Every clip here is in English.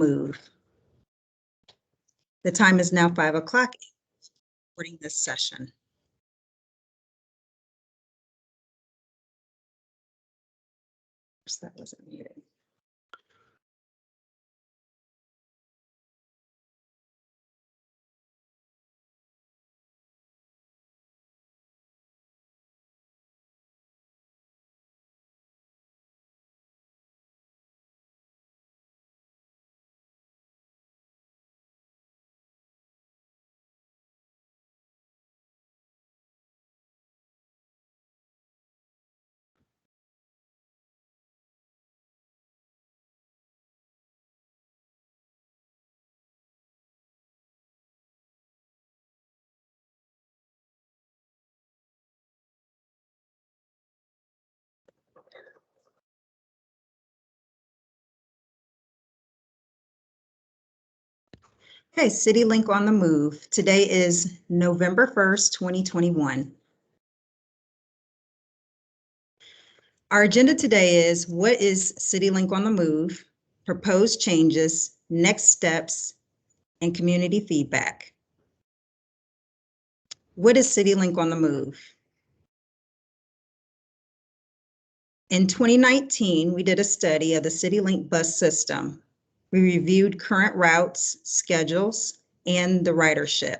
move. The time is now 5 o'clock. Recording this session. That wasn't muted. Okay, CityLink on the move. Today is November 1st, 2021. Our agenda today is what is CityLink on the move, proposed changes, next steps, and community feedback. What is CityLink on the move? In 2019, we did a study of the CityLink bus system. We reviewed current routes, schedules, and the ridership.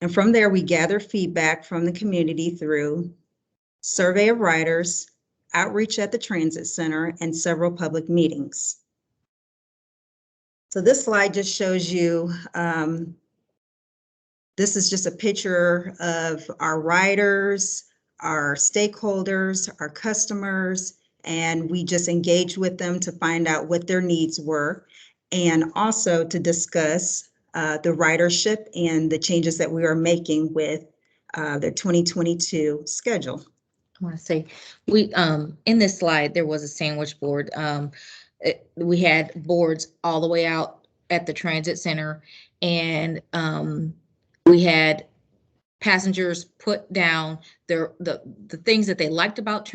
And from there, we gathered feedback from the community through survey of riders, outreach at the transit center, and several public meetings. So this slide just shows you, this is just a picture of our riders, our stakeholders, our customers, and we just engaged with them to find out what their needs were, and also to discuss the ridership and the changes that we are making with the 2022 schedule. I want to say, we in this slide, there was a sandwich board. We had boards all the way out at the transit center, and we had passengers put down the things that they liked about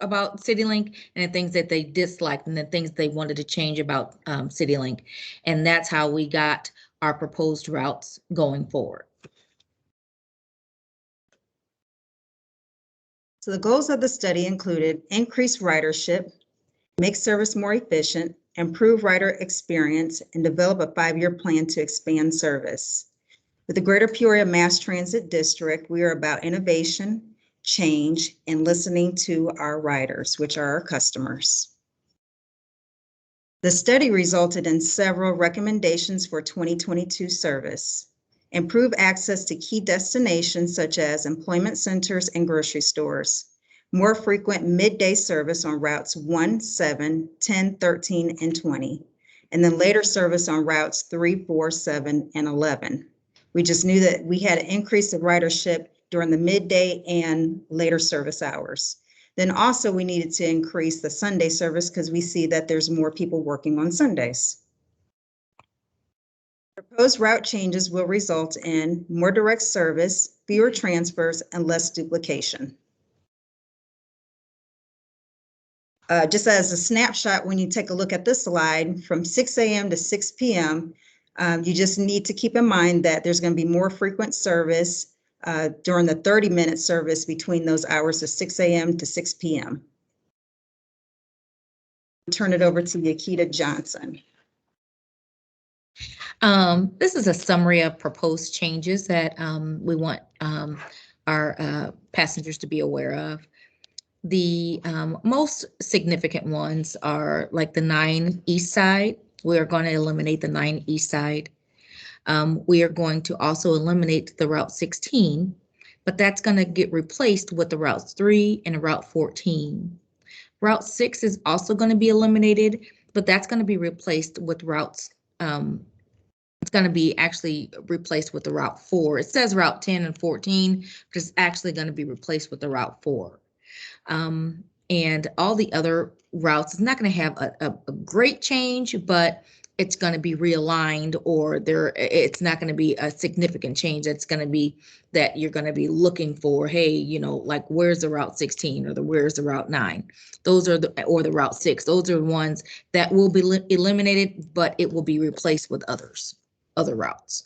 about CityLink, and the things that they disliked, and the things they wanted to change about CityLink. And that's how we got our proposed routes going forward. So the goals of the study included increase ridership, make service more efficient, improve rider experience, and develop a 5-year plan to expand service. With the Greater Peoria Mass Transit District, we are about innovation, change, and listening to our riders, which are our customers. The study resulted in several recommendations for 2022 service. Improve access to key destinations such as employment centers and grocery stores. More frequent midday service on routes 1, 7, 10, 13, and 20. And then later service on routes 3, 4, 7, and 11. We just knew that we had an increase of ridership during the midday and later service hours. Then also we needed to increase the Sunday service because we see that there's more people working on Sundays. Proposed route changes will result in more direct service, fewer transfers, and less duplication. Just as a snapshot, when you take a look at this slide, from 6 a.m. to 6 p.m., you just need to keep in mind that there's going to be more frequent service during the 30-minute service between those hours of 6 a.m. to 6 p.m. Turn it over to Yakita Johnson. This is a summary of proposed changes that we want our passengers to be aware of. The most significant ones are like the 9 East Side. We are going to eliminate the 9 East Side. We are going to also eliminate the Route 16, but that's going to get replaced with the Route 3 and Route 14. Route 6 is also going to be eliminated, but that's going to be replaced with routes. It's going to be actually replaced with the Route 4. It says Route 10 and 14, but it's actually going to be replaced with the Route 4. And all the other routes is not going to have a great change, but it's going to be realigned, or it's not going to be a significant change. It's going to be that you're going to be looking for, hey, like where's the Route 16 or where's the Route 9? Those are or the Route 6. Those are the ones that will be eliminated, but it will be replaced with other routes.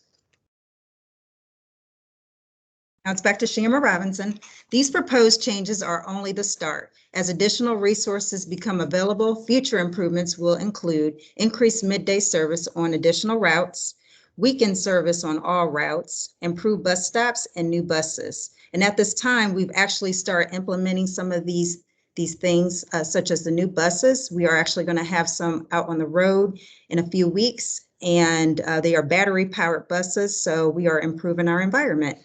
Now it's back to Shima Robinson. These proposed changes are only the start. As additional resources become available, future improvements will include increased midday service on additional routes, weekend service on all routes, improved bus stops, and new buses. And at this time, we've actually started implementing some of these things, such as the new buses. We are actually going to have some out on the road in a few weeks, and they are battery-powered buses, so we are improving our environment.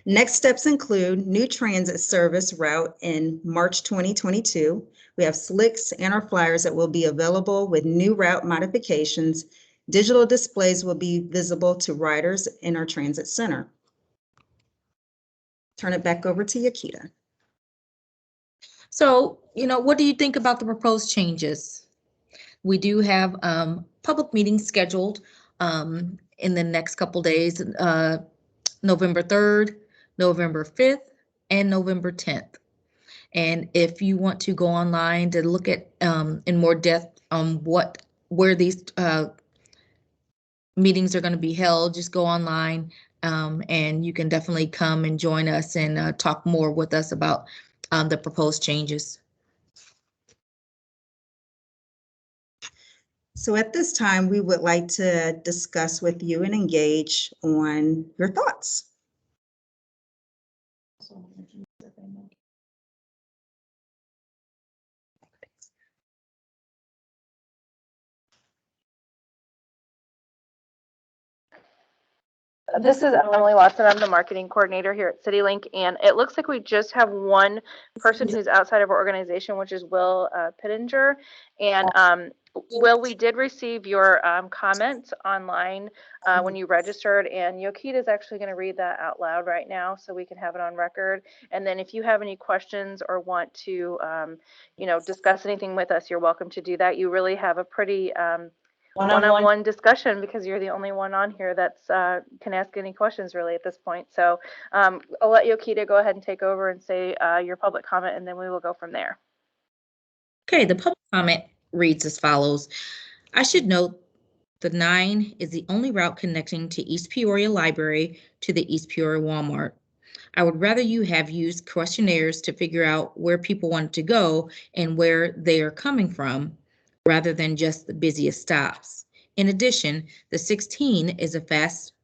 Next steps include new transit service route in March 2022. We have slicks and our flyers that will be available with new route modifications. Digital displays will be visible to riders in our transit center. Turn it back over to Yakita. So, what do you think about the proposed changes? We do have public meetings scheduled in the next couple days, November 3rd, November 5th, and November 10th. And if you want to go online to look at in more depth on where these meetings are going to be held, just go online and you can definitely come and join us and talk more with us about the proposed changes. So at this time, we would like to discuss with you and engage on your thoughts. This is Emily Watson. I'm the marketing coordinator here at CityLink, and it looks like we just have one person who's outside of our organization, which is Will Pittenger. And Will, we did receive your comments online when you registered, and Yokita is actually going to read that out loud right now so we can have it on record. And then if you have any questions or want to, discuss anything with us, you're welcome to do that. You really have a pretty one-on-one discussion because you're the only one on here that's can ask any questions really at this point. So I'll let Yokita go ahead and take over and say your public comment, and then we will go from there. Okay, the public comment reads as follows. I should note the 9 is the only route connecting to East Peoria Library to the East Peoria Walmart. I would rather you have used questionnaires to figure out where people want to go and where they are coming from, rather than just the busiest stops. In addition, the 16 is a fast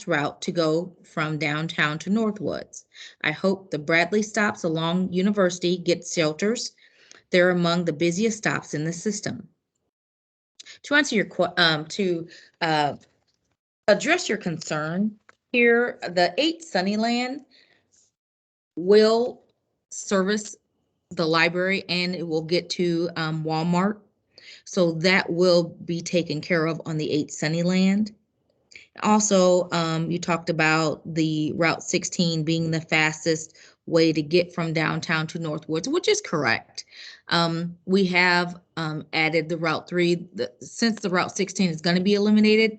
route to go from downtown to Northwoods. I hope the Bradley stops along University get shelters. They're among the busiest stops in the system. To answer your address your concern here, the 8 Sunnyland will service the library and it will get to Walmart. So that will be taken care of on the 8 Sunnyland. Also, you talked about the Route 16 being the fastest way to get from downtown to Northwoods, which is correct. We have added the Route 3. Since the Route 16 is going to be eliminated,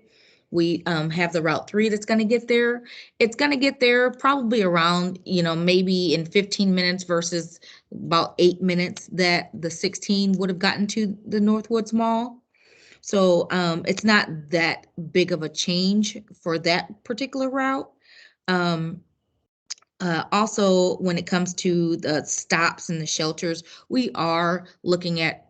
we have the Route 3 that's going to get there. It's going to get there probably around, maybe in 15 minutes versus about 8 minutes that the 16 would have gotten to the Northwoods Mall. So it's not that big of a change for that particular route. Also, when it comes to the stops and the shelters, we are looking at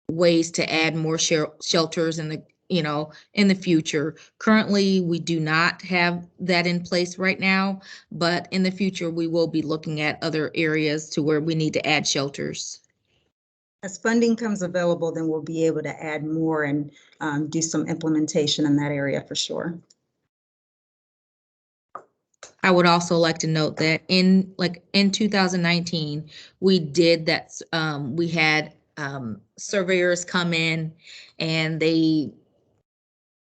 ways to add more shelters in the future. Currently, we do not have that in place right now, but in the future, we will be looking at other areas to where we need to add shelters. As funding comes available, then we'll be able to add more and do some implementation in that area for sure. I would also like to note that in 2019, we did that. We had surveyors come in and they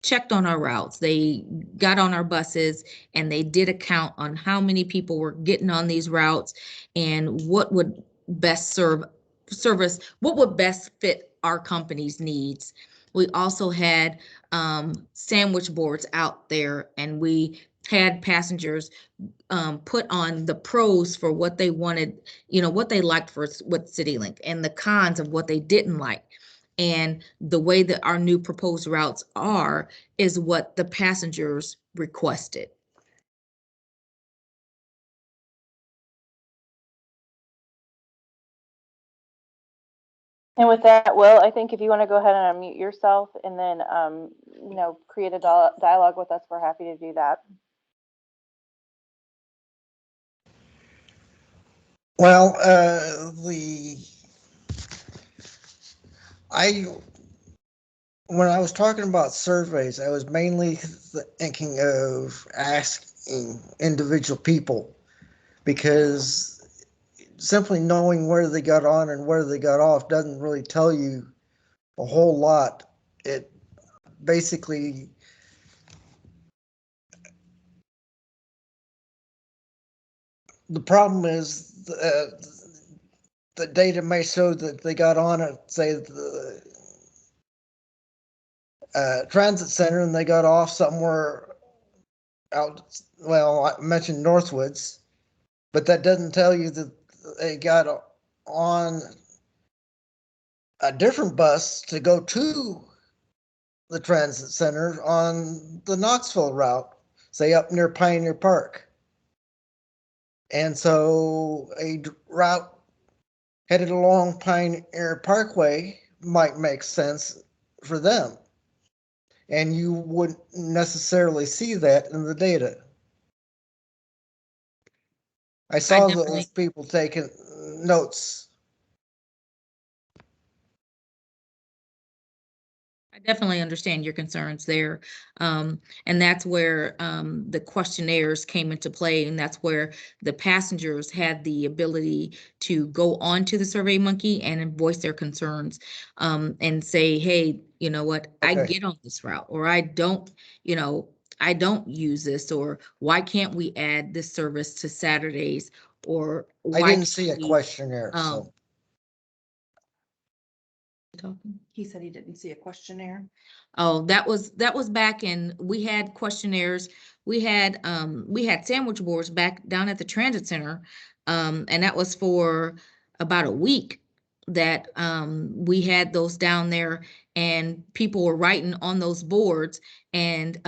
checked on our routes. They got on our buses and they did a count on how many people were getting on these routes and what would best serve service, what would best fit our company's needs. We also had sandwich boards out there, and we had passengers put on the pros for what they wanted, what they liked with CityLink, and the cons of what they didn't like. And the way that our new proposed routes are is what the passengers requested. And with that, Will, I think if you want to go ahead and unmute yourself and then, create a dialogue with us, we're happy to do that. Well, when I was talking about surveys, I was mainly thinking of asking individual people, because simply knowing where they got on and where they got off doesn't really tell you a whole lot. It basically, the problem is the data may show that they got on at, say, the transit center, and they got off somewhere out, well, I mentioned Northwoods, but that doesn't tell you that they got on a different bus to go to the transit center on the Knoxville route, say up near Pioneer Park. And so a route headed along Pioneer Parkway might make sense for them. And you wouldn't necessarily see that in the data. I saw those people taking notes. I definitely understand your concerns there. And that's where the questionnaires came into play, and that's where the passengers had the ability to go onto the SurveyMonkey and voice their concerns, and say, hey, you know what, I get on this route, or I don't use this, or why can't we add this service to Saturdays, or why I didn't see a questionnaire. So. He said he didn't see a questionnaire. Oh, that was back in, we had questionnaires. We had sandwich boards back down at the transit center. And that was for about a week that we had those down there, and people were writing on those boards and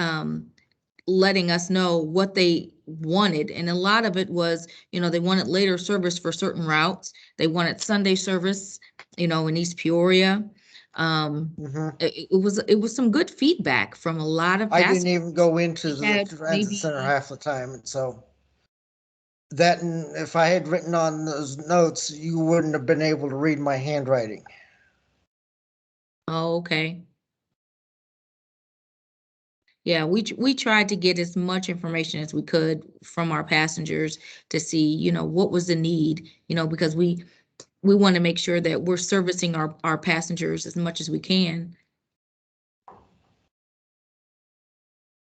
letting us know what they wanted. And a lot of it was, they wanted later service for certain routes. They wanted Sunday service, in East Peoria. It was some good feedback from a lot of I passengers. didn't even go into the transit center half the time, and so that, and if I had written on those notes, you wouldn't have been able to read my handwriting. Oh, okay. Yeah, we tried to get as much information as we could from our passengers to see, what was the need, because we want to make sure that we're servicing our passengers as much as we can.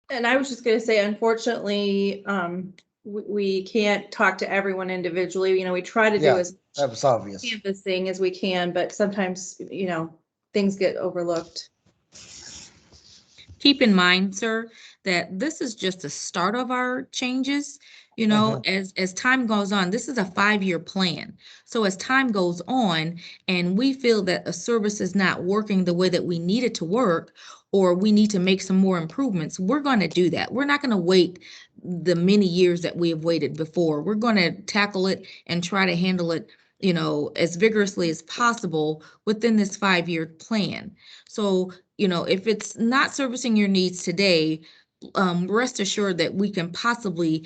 And I was just going to say, unfortunately, we can't talk to everyone individually. We try to do as that was obvious canvassing as we can, but sometimes, things get overlooked. Keep in mind, sir, that this is just the start of our changes. As time goes on, this is a 5-year plan. So as time goes on and we feel that a service is not working the way that we need it to work, or we need to make some more improvements, we're going to do that. We're not going to wait the many years that we have waited before. We're going to tackle it and try to handle it, as vigorously as possible within this 5-year plan. So, if it's not servicing your needs today, rest assured that we can possibly,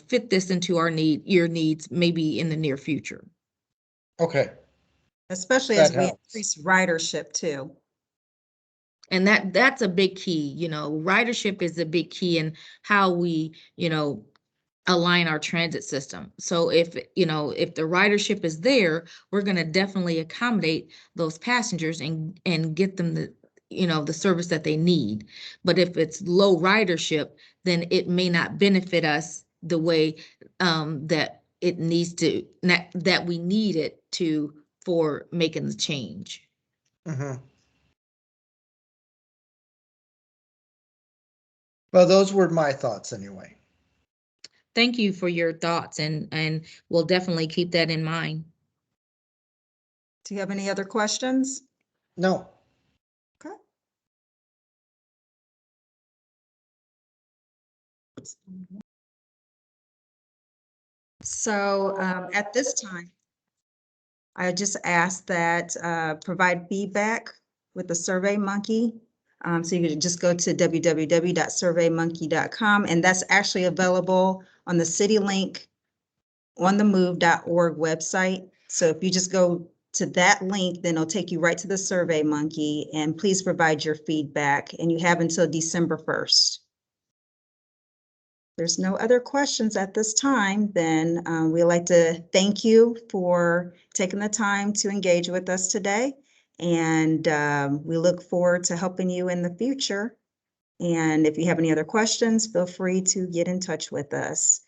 fit this into your needs maybe in the near future. Okay. Especially as we increase ridership too. And that's a big key. Ridership is a big key in how we, align our transit system. So if the ridership is there, we're going to definitely accommodate those passengers and get them the service that they need. But if it's low ridership, then it may not benefit us the way that it needs to, that we need it to for making the change. Mhm. Well, those were my thoughts anyway. Thank you for your thoughts, and we'll definitely keep that in mind. Do you have any other questions? No, Okay. So at this time, I just ask that provide feedback with the SurveyMonkey. So you can just go to www.surveymonkey.com, and that's actually available on the CityLink onthemove.org website. So if you just go to that link, then it'll take you right to the SurveyMonkey, and please provide your feedback, and you have until December 1st. There's no other questions at this time, then we'd like to thank you for taking the time to engage with us today. And we look forward to helping you in the future. And if you have any other questions, feel free to get in touch with us.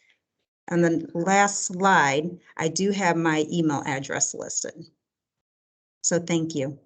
On the last slide, I do have my email address listed. So thank you.